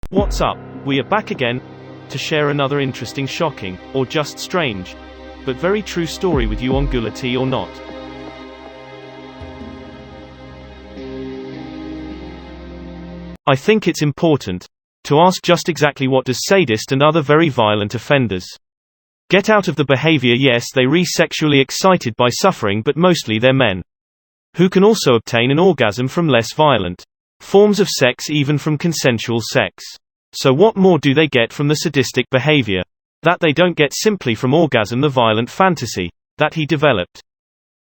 What's up? We are back again to share another interesting, shocking, or just strange, but very true story with you on Guilty or Not. I think it's important to ask just exactly what does sadist and other very violent offenders get out of the behavior. Yes, they re-sexually excited by suffering, but mostly they're men who can also obtain an orgasm from less violent forms of sex, even from consensual sex. So what more do they get from the sadistic behavior that they don't get simply from orgasm, the violent fantasy that he developed?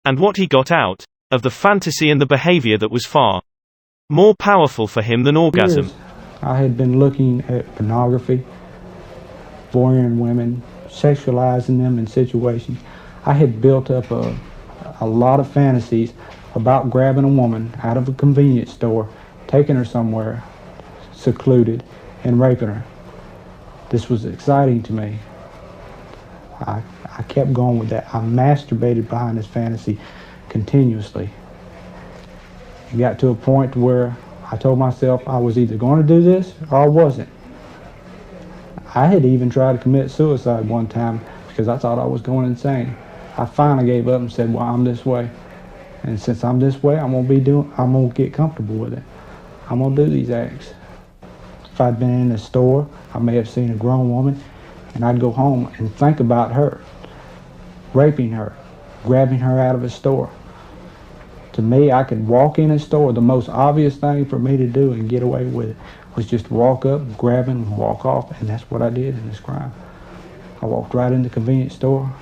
And what he got out of the fantasy and the behavior that was far more powerful for him than orgasm. I had been looking at pornography, voyeuring women, sexualizing them in situations. I had built up a lot of fantasies about grabbing a woman out of a convenience store, taking her somewhere secluded, and raping her. This was exciting to me. I kept going with that. I masturbated behind this fantasy continuously. It got to a point where I told myself I was either going to do this or I wasn't. I had even tried to commit suicide one time because I thought I was going insane. I finally gave up and said, well, I'm this way. And since I'm this way, I'm gonna get comfortable with it. I'm gonna do these acts. If I'd been in a store, I may have seen a grown woman, and I'd go home and think about her, raping her, grabbing her out of a store. To me, I could walk in a store. The most obvious thing for me to do and get away with it was just walk up, grab him, and walk off, and that's what I did in this crime. I walked right in the convenience store,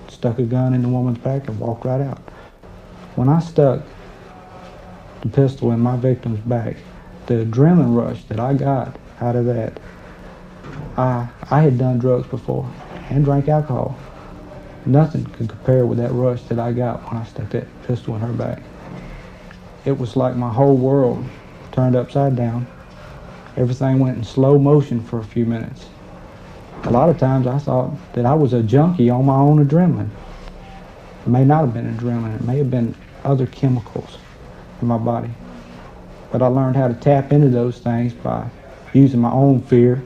stuck a gun in the woman's back, and walked right out. When I stuck the pistol in my victim's back, the adrenaline rush that I got out of that, I had done drugs before and drank alcohol. Nothing could compare with that rush that I got when I stuck that pistol in her back. It was like my whole world turned upside down. Everything went in slow motion for a few minutes. A lot of times I thought that I was a junkie on my own adrenaline. It may not have been adrenaline, it may have been other chemicals in my body. But I learned how to tap into those things by using my own fear,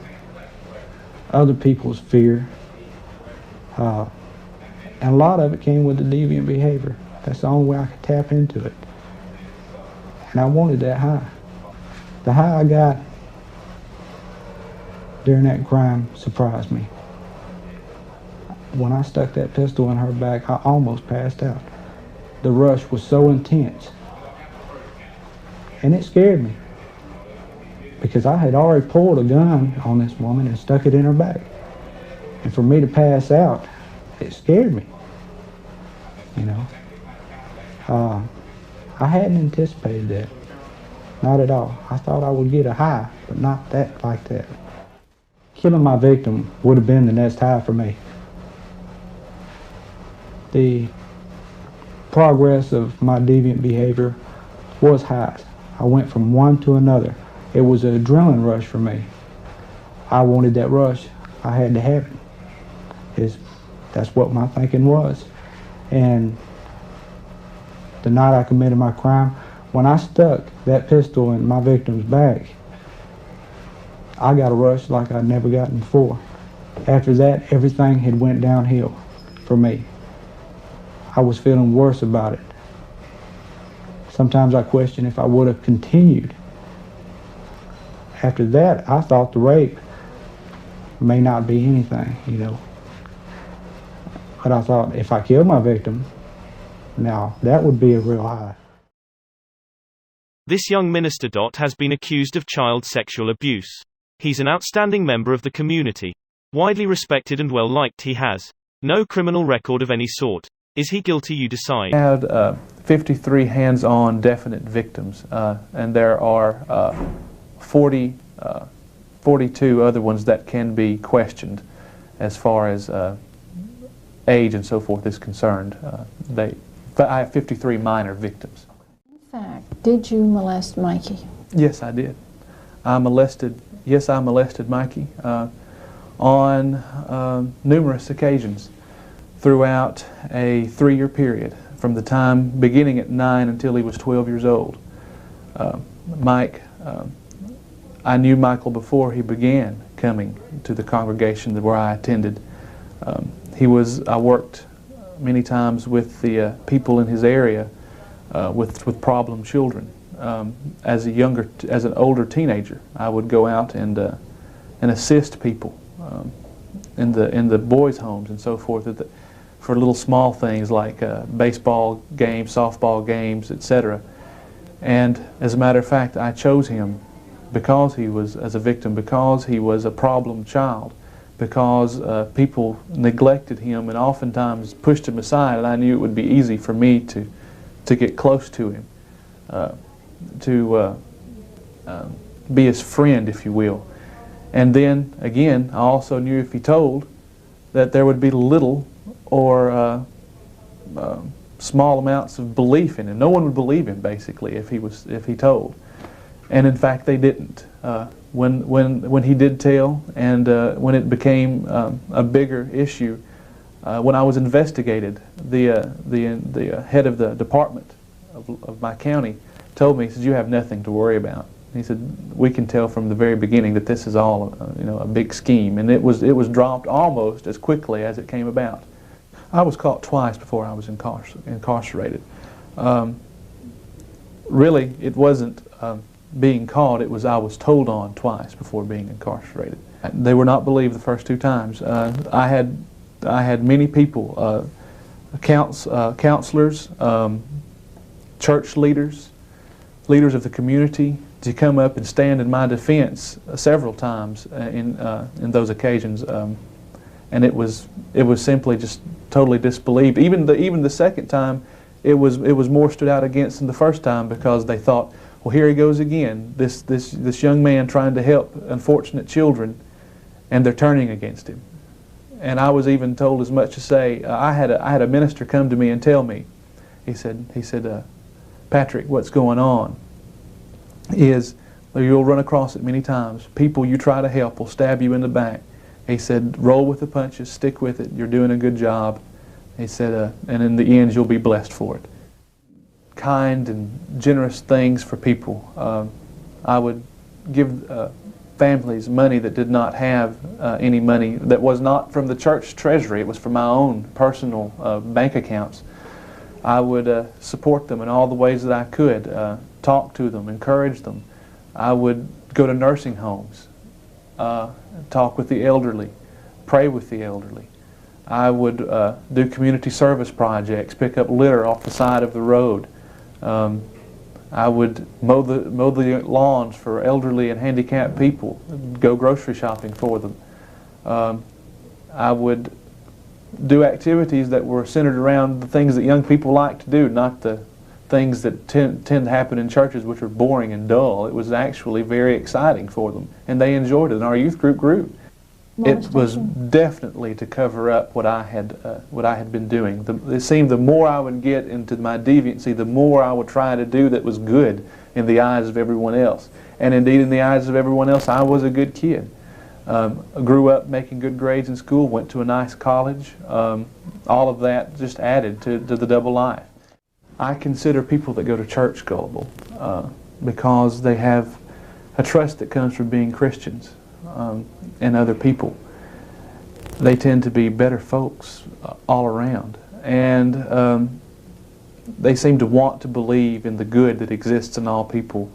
other people's fear, and a lot of it came with the deviant behavior. That's the only way I could tap into it. And I wanted that high. The high I got during that crime surprised me. When I stuck that pistol in her back, I almost passed out. The rush was so intense. And it scared me. Because I had already pulled a gun on this woman and stuck it in her back. And for me to pass out, it scared me. You know. I hadn't anticipated that. Not at all. I thought I would get a high, but not that like that. Killing my victim would have been the next high for me. The progress of my deviant behavior was high. I went from one to another. It was an adrenaline rush for me. I wanted that rush. I had to have it. That's what my thinking was. And the night I committed my crime, when I stuck that pistol in my victim's back, I got a rush like I'd never gotten before. After that, everything had went downhill for me. I was feeling worse about it. Sometimes I question if I would have continued. After that, I thought the rape may not be anything, you know. But I thought if I killed my victim, now that would be a real high. This young minister has been accused of child sexual abuse. He's an outstanding member of the community. Widely respected and well liked. He has no criminal record of any sort. Is he guilty, you decide? I had 53 hands-on definite victims, and there are 42 other ones that can be questioned as far as age and so forth is concerned. But I have 53 minor victims. In fact, did you molest Mikey? Yes, I did. I molested Mikey on numerous occasions throughout a 3-year period, from the time beginning at 9 until he was 12 years old. Mike I knew Michael before he began coming to the congregation where I attended. I worked many times with the people in his area with problem children. As an older teenager, I would go out and assist people in the boys' homes and so forth for little small things like baseball games, softball games, etc. And as a matter of fact, I chose him because he was as a victim, because he was a problem child, because people neglected him and oftentimes pushed him aside, and I knew it would be easy for me to get close to him, to be his friend, if you will. And then, again, I also knew if he told, that there would be little or small amounts of belief in him. No one would believe him, basically, if he told. And in fact, they didn't. When he did tell, and when it became a bigger issue, when I was investigated, the head of the department of my county told me, he said, "You have nothing to worry about." He said, "We can tell from the very beginning that this is all a big scheme," and it was dropped almost as quickly as it came about. I was caught twice before I was incarcerated. Really, it wasn't being caught; it was I was told on twice before being incarcerated. They were not believed the first two times. I had many people, counselors, church leaders, leaders of the community, to come up and stand in my defense several times in those occasions, and it was simply just totally disbelieved. Even the second time, it was more stood out against than the first time, because they thought, well, here he goes again, this young man trying to help unfortunate children, and they're turning against him. And I was even told as much as say, I had a minister come to me and tell me, he said, "Patrick, what's going on is you'll run across it many times. People you try to help will stab you in the back." He said, "Roll with the punches, stick with it, you're doing a good job." He said, "And in the end, you'll be blessed for it." Kind and generous things for people. I would give families money that did not have any money, that was not from the church treasury, it was from my own personal bank accounts. I would support them in all the ways that I could, talk to them, encourage them. I would go to nursing homes, talk with the elderly, pray with the elderly. I would do community service projects, pick up litter off the side of the road. I would mow the lawns for elderly and handicapped people, go grocery shopping for them. I would do activities that were centered around the things that young people like to do, not the things that tend to happen in churches, which are boring and dull. It was actually very exciting for them, and they enjoyed it, and our youth group grew. It was definitely to cover up what I had been doing. It seemed the more I would get into my deviancy, the more I would try to do that was good in the eyes of everyone else. And indeed, in the eyes of everyone else, I was a good kid. Grew up making good grades in school, went to a nice college. All of that just added to the double life. I consider people that go to church gullible because they have a trust that comes from being Christians and other people. They tend to be better folks all around, and they seem to want to believe in the good that exists in all people.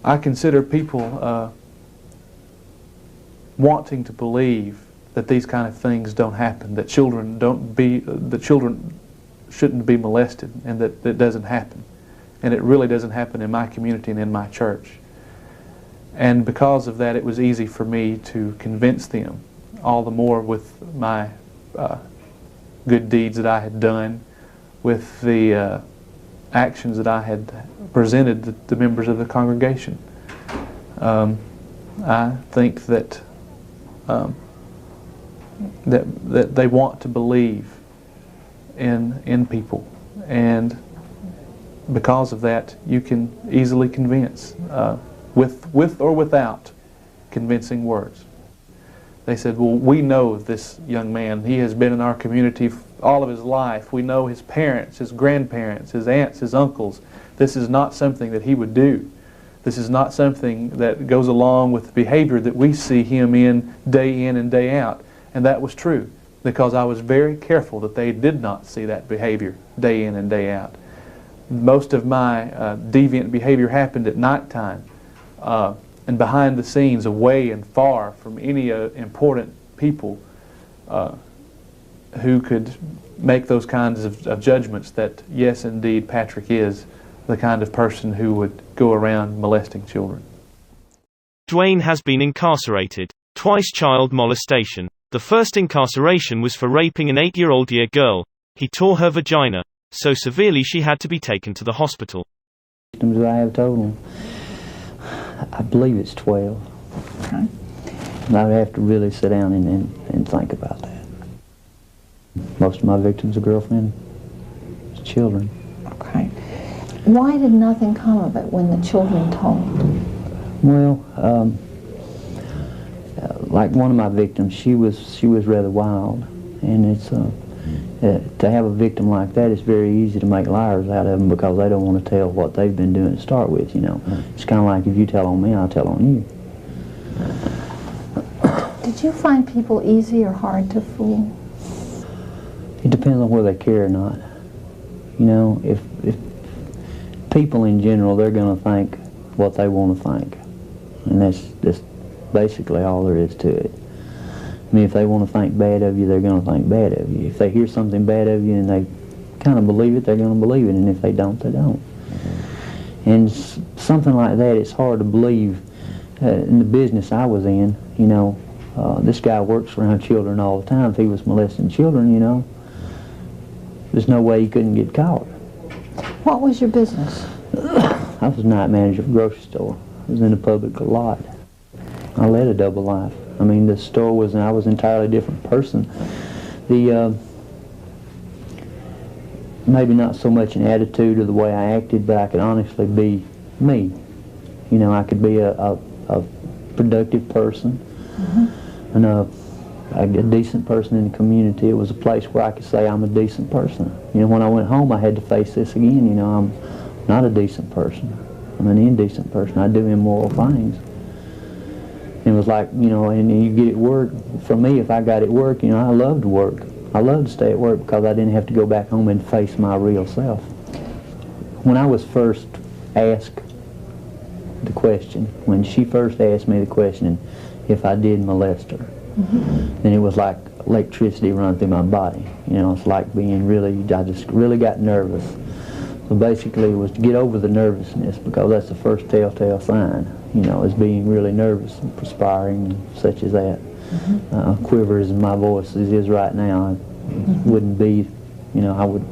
I consider people wanting to believe that these kind of things don't happen, that children shouldn't be molested, and that it doesn't happen. And it really doesn't happen in my community and in my church. And because of that, it was easy for me to convince them, all the more with my good deeds that I had done, with the actions that I had presented to the members of the congregation. I think that that they want to believe in people, and because of that, you can easily convince with or without convincing words. They said, "Well, we know this young man. He has been in our community all of his life. We know his parents, his grandparents, his aunts, his uncles. This is not something that he would do. This is not something that goes along with the behavior that we see him in and day out. And that was true, because I was very careful that they did not see that behavior day in and day out. Most of my deviant behavior happened at nighttime and behind the scenes, away and far from any important people who could make those kinds of judgments that, yes, indeed, Patrick is the kind of person who would go around molesting children. Dwayne has been incarcerated. Twice child molestation. The first incarceration was for raping an 8-year-old girl. He tore her vagina so severely she had to be taken to the hospital. Victims I have total, I believe it's 12. Okay. And I would have to really sit down and think about that. Most of my victims are girlfriends, children. Okay. Why did nothing come of it when the children told? Well, like one of my victims, she was rather wild, and it's to have a victim like that, it's very easy to make liars out of them because they don't want to tell what they've been doing to start with. You know, it's kind of like if you tell on me, I'll tell on you. Did you find people easy or hard to fool? It depends on whether they care or not. You know, if people in general, they're going to think what they want to think, and that's basically all there is to it. I mean, if they want to think bad of you, they're going to think bad of you. If they hear something bad of you and they kind of believe it, they're going to believe it, and if they don't, they don't. And something like that, it's hard to believe. In the business I was in, you know, this guy works around children all the time. If he was molesting children, you know, there's no way he couldn't get caught. What was your business? I was night manager of a grocery store. I was in the public a lot. I led a double life. I mean, the store was, I was an entirely different person. Maybe not so much an attitude of the way I acted, but I could honestly be me. You know, I could be a productive person, and a decent person in the community. It was a place where I could say I'm a decent person. You know, when I went home, I had to face this again. You know, I'm not a decent person. I'm an indecent person. I do immoral things. And it was like, you know, and you get at work. For me, if I got at work, you know, I loved to work. I loved to stay at work because I didn't have to go back home and face my real self. When I was first asked the question, when she first asked me the question if I did molest her, then it was like electricity running through my body. You know, it's like being really, I just really got nervous. So basically it was to get over the nervousness, because that's the first telltale sign, you know, is being really nervous and perspiring and such as that. Quiver as my voice is right now, it wouldn't be, you know, I would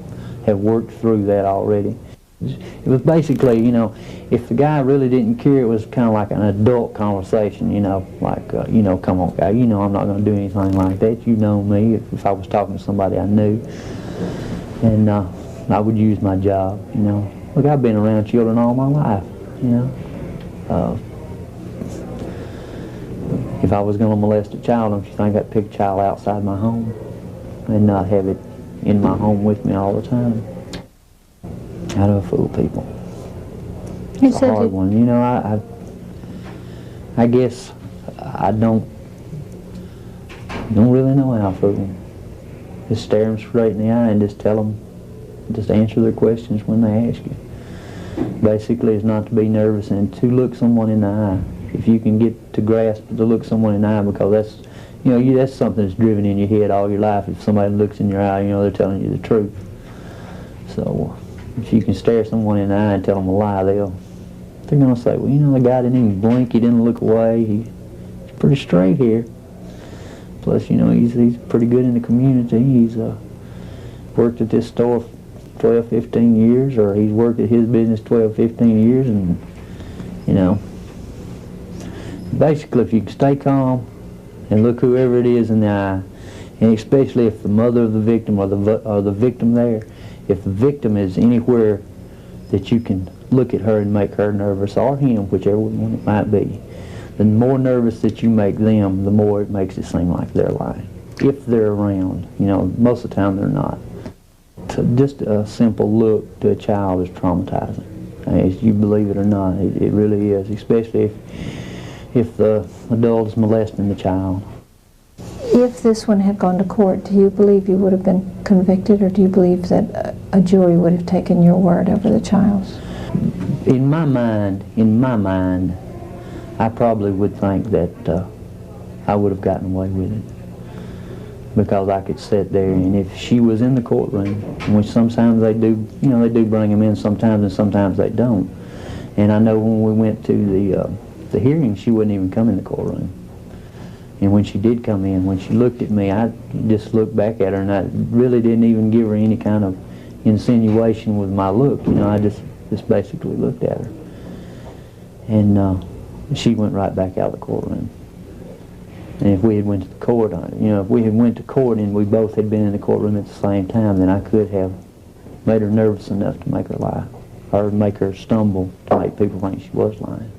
have worked through that already. It was basically, you know, if the guy really didn't care, it was kind of like an adult conversation, you know, like, you know, come on, guy, you know I'm not going to do anything like that. You know me, if I was talking to somebody I knew. And I would use my job, you know. Look, I've been around children all my life, you know. If I was going to molest a child, don't you think I'd pick a child outside my home and not have it in my home with me all the time? How do I fool people? It's a hard one. You know, I guess I don't really know how to fool them. Just stare them straight in the eye and just tell them, just answer their questions when they ask you. Basically, it's not to be nervous and to look someone in the eye. If you can get to grasp to look someone in the eye, because that's, you know, that's something that's driven in your head all your life. If somebody looks in your eye, you know they're telling you the truth. So if you can stare someone in the eye and tell them a lie, they're going to say, well, you know, the guy didn't even blink, he didn't look away, he's pretty straight here. Plus, you know, he's pretty good in the community. He's worked at this store 12, 15 years, or he's worked at his business 12, 15 years, and, you know, basically if you can stay calm and look whoever it is in the eye, and especially if the mother of the victim or the victim there, if the victim is anywhere that you can look at her and make her nervous, or him, whichever one it might be, the more nervous that you make them, the more it makes it seem like they're lying. If they're around, you know, most of the time they're not. So just a simple look to a child is traumatizing. As you believe it or not, it really is, especially if the adult is molesting the child. If this one had gone to court, do you believe you would have been convicted, or do you believe that a jury would have taken your word over the child's? In my mind, I probably would think that I would have gotten away with it, because I could sit there, and if she was in the courtroom, which sometimes they do, you know, they do bring them in sometimes, and sometimes they don't. And I know when we went to the hearing, she wouldn't even come in the courtroom. And when she did come in, when she looked at me, I just looked back at her, and I really didn't even give her any kind of insinuation with my look. You know, I just basically looked at her. And she went right back out of the courtroom. And if we had went to the court, you know, if we had went to court and we both had been in the courtroom at the same time, then I could have made her nervous enough to make her lie, or make her stumble to make people think she was lying.